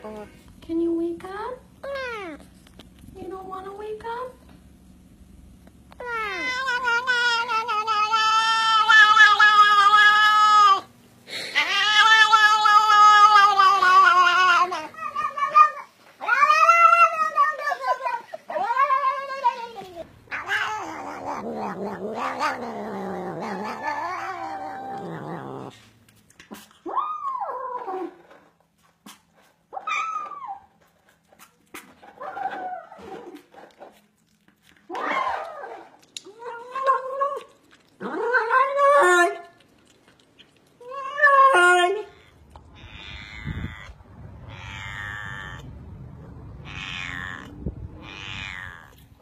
Can you wake up? You don't want to wake up?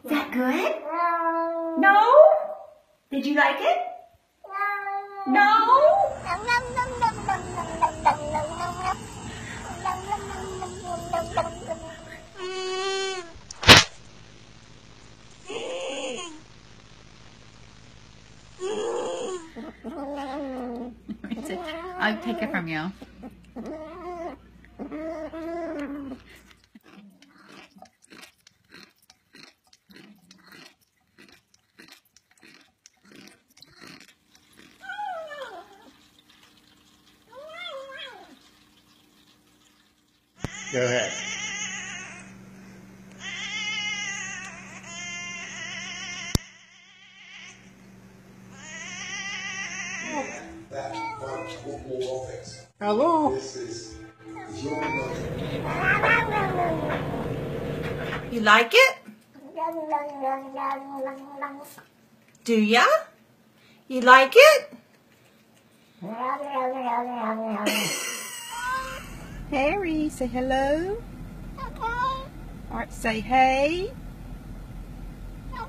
Is that good? No? Did you like it? No? I'll take it from you. Go ahead. Hello. You like it? Do ya? You like it? Harry, say hello. Art, say hey. No.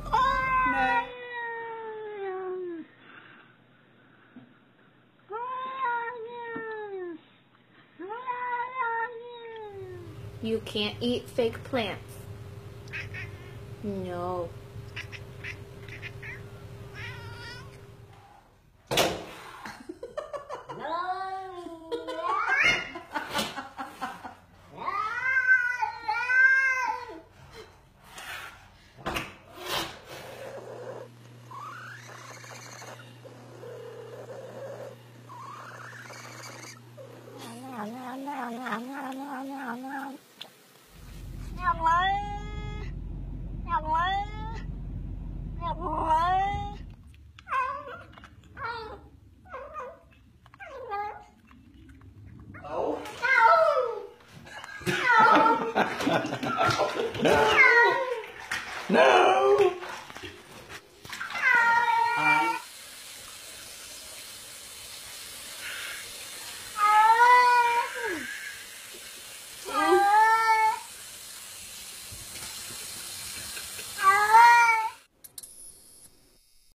You can't eat fake plants. No. No.